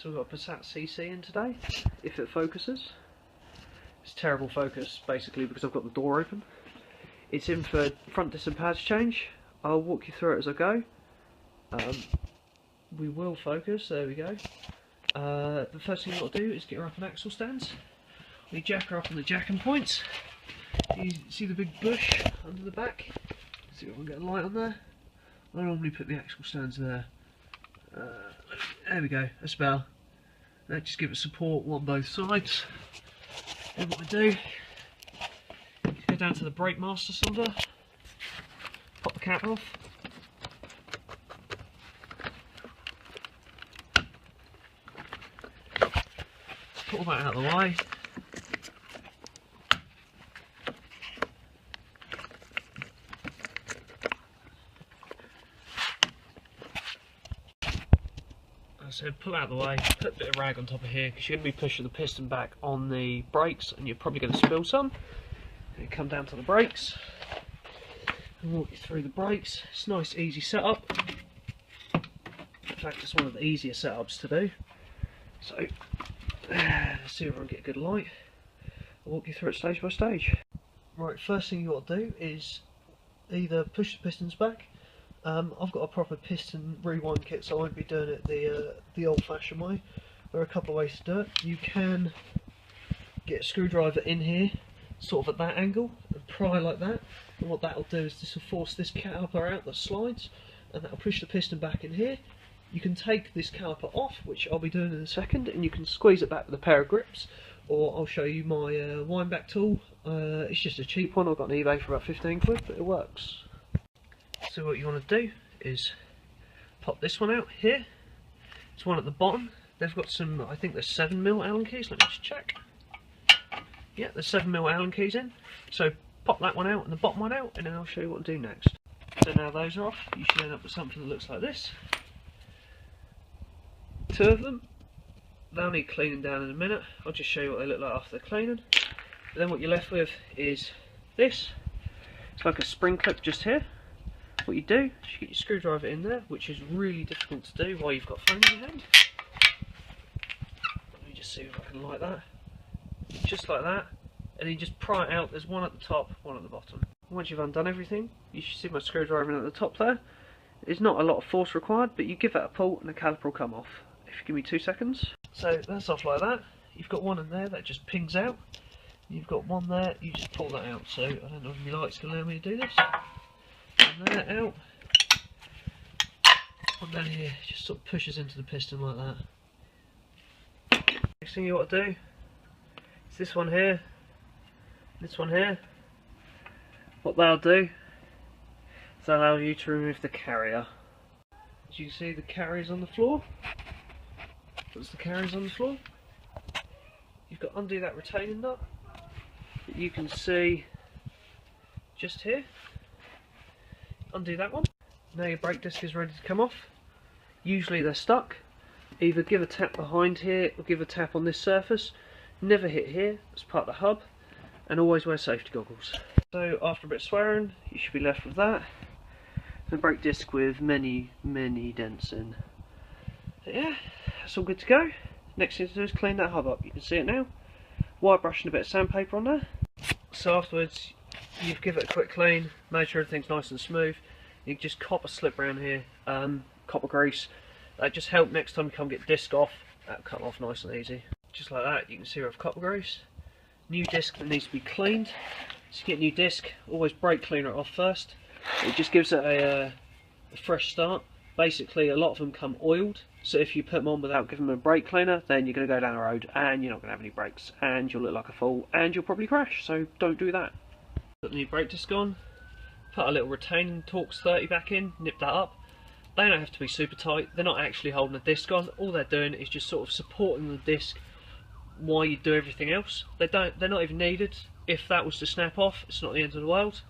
So we've got a Passat CC in today, if it focuses. It's terrible focus, basically, because I've got the door open. It's in for front disc and pads change. I'll walk you through it as I go. We will focus, there we go. The first thing you've got to do is get her up on axle stands. We jack her up on the jacking points. You see the big bush under the back? See if I can get a light on there. I normally put the axle stands there. There we go, that's better. That just give it support on both sides. Then what I do is go down to the brake master cylinder, pop the cap off. Put all that out of the way. So pull out of the way, put a bit of rag on top of here because you're going to be pushing the piston back on the brakes and you're probably going to spill some. And come down to the brakes and walk you through the brakes. It's a nice easy setup. In fact, it's one of the easier setups to do. So let's see if I can get a good light. I'll walk you through it stage by stage. Right, first thing you got to do is either push the pistons back. I've got a proper piston rewind kit, so I won't be doing it the old-fashioned way. There are a couple of ways to do it. You can get a screwdriver in here, sort of at that angle, and pry like that. And what that'll do is this will force this caliper out that slides, and that'll push the piston back in here. You can take this caliper off, which I'll be doing in a second, and you can squeeze it back with a pair of grips. Or I'll show you my wind back tool. It's just a cheap one. I got on eBay for about 15 quid, but it works. So what you want to do is pop this one out here. It's one at the bottom. They've got some, I think there's 7mm Allen keys. Let me just check. Yeah, there's 7mm Allen keys in. So pop that one out and the bottom one out, and then I'll show you what to do next. So now those are off, you should end up with something that looks like this. Two of them. They'll need cleaning down in a minute. I'll just show you what they look like after they're cleaning. And then what you're left with is this. It's like a spring clip just here. What you do is you get your screwdriver in there, which is really difficult to do while you've got phone in your hand. Let me just see if I can light that. Just like that, and then you just pry it out. There's one at the top, one at the bottom. Once you've undone everything, you should see my screwdriver in at the top there. There's not a lot of force required, but you give that a pull and the caliper will come off. If you give me 2 seconds. So that's off like that. You've got one in there that just pings out. You've got one there, you just pull that out. So I don't know if my lights can allow me to do this. And that out. One down here, just sort of pushes into the piston like that. Next thing you want to do is this one here, this one here. What they'll do is allow you to remove the carrier. As you can see, the carrier's on the floor. Once the carrier's on the floor, you've got to undo that retaining nut that you can see just here. Undo that one. Now your brake disc is ready to come off. Usually they're stuck. Either give a tap behind here or give a tap on this surface. Never hit here, it's part of the hub. And always wear safety goggles. So after a bit of swearing, you should be left with that. The brake disc with many dents in. So yeah, that's all good to go. Next thing to do is clean that hub up. You can see it now. Wire brush and a bit of sandpaper on there. So afterwards, you give it a quick clean, make sure everything's nice and smooth. You can just copper slip around here, copper grease. That just help next time you come get disc off, that'll come off nice and easy. Just like that, you can see we have copper grease. New disc that needs to be cleaned. So you get a new disc, always brake cleaner it off first. It just gives it a fresh start. Basically, a lot of them come oiled, so if you put them on without giving them a brake cleaner, then you're going to go down the road and you're not going to have any brakes, and you'll look like a fool, and you'll probably crash, so don't do that. Put the new brake disc on, put a little retaining Torx 30 back in, nip that up. They don't have to be super tight, they're not actually holding the disc on, all they're doing is just sort of supporting the disc while you do everything else. They're not even needed. If that was to snap off, it's not the end of the world.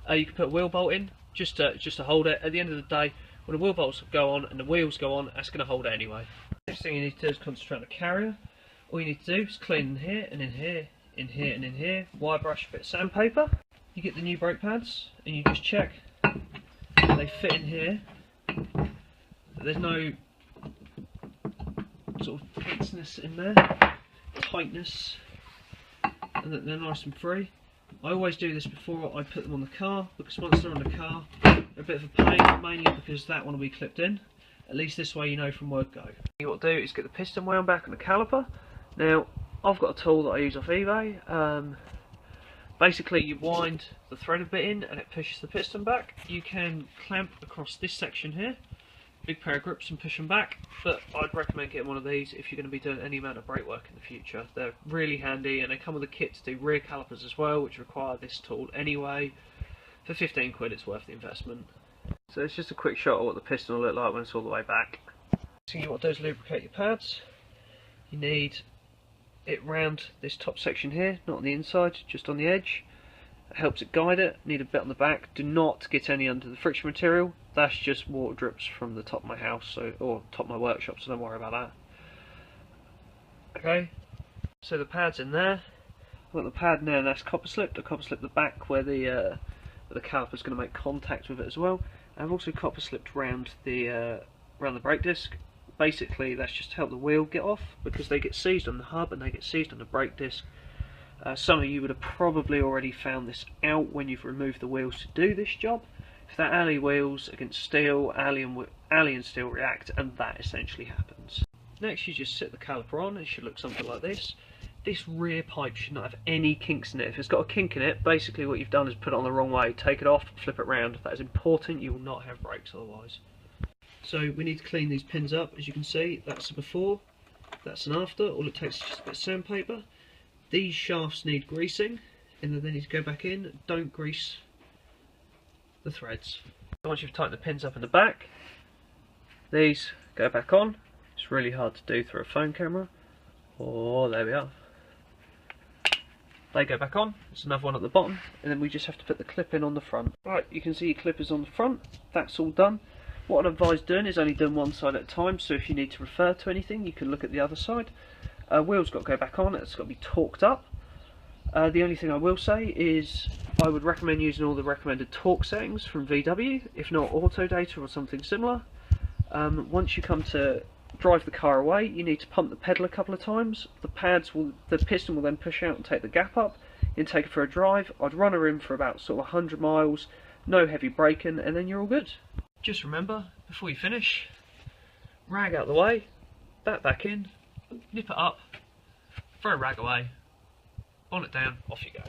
You can put a wheel bolt in, just to hold it. At the end of the day, when the wheel bolts go on and the wheels go on, that's going to hold it anyway. Next thing you need to do is concentrate on the carrier. All you need to do is clean in here and in here, in here and in here. Wire brush, a bit of sandpaper. You get the new brake pads and you just check they fit in here. There's no sort of tenseness in there, tightness, and that they're nice and free. I always do this before I put them on the car, because once they're on the car, they're a bit of a pain, mainly because that one will be clipped in. At least this way you know from word go. What to do is get the piston wound back on the caliper. Now, I've got a tool that I use off eBay. Basically, you wind the threaded bit in and it pushes the piston back. You can clamp across this section here, big pair of grips, and push them back, but I'd recommend getting one of these if you're going to be doing any amount of brake work in the future. They're really handy, and they come with a kit to do rear calipers as well, which require this tool anyway. For 15 quid it's worth the investment. So it's just a quick shot of what the piston will look like when it's all the way back. So you want to do is lubricate your pads. You need it round this top section here, not on the inside, just on the edge. It helps it guide it. Need a bit on the back. Do not get any under the friction material. That's just water drips from the top of my house, or top of my workshop, so don't worry about that. Okay, so the pad's in there. I've got the pad now, and that's copper slipped. I copper slipped the back where the caliper's going to make contact with it as well. I've also copper slipped round the brake disc. Basically, that's just to help the wheel get off, because they get seized on the hub and they get seized on the brake disc. Some of you would have probably already found this out when you've removed the wheels to do this job. If they're alley wheels against steel, alley and steel react, and that essentially happens. Next, you just sit the caliper on. It should look something like this. This rear pipe should not have any kinks in it. If it's got a kink in it, basically what you've done is put it on the wrong way. Take it off, flip it round. That is important. You will not have brakes otherwise. So we need to clean these pins up. As you can see, that's a before, that's an after. All it takes is just a bit of sandpaper. These shafts need greasing, and then they need to go back in. Don't grease the threads. Once you've tightened the pins up in the back, these go back on. It's really hard to do through a phone camera. Oh, there we are. They go back on. There's another one at the bottom, and then we just have to put the clip in on the front. Right, you can see your clippers on the front. That's all done. What I'd advise doing is only doing one side at a time, so if you need to refer to anything, you can look at the other side. Wheel's got to go back on. It's got to be torqued up. The only thing I will say is I would recommend using all the recommended torque settings from VW, if not Autodata or something similar. Once you come to drive the car away, you need to pump the pedal a couple of times. The piston will then push out and take the gap up. You can take it for a drive. I'd run her in for about sort of 100 miles, no heavy braking, and then you're all good. Just remember, before you finish, rag out the way, back in, nip it up, throw a rag away, bonnet down, off you go.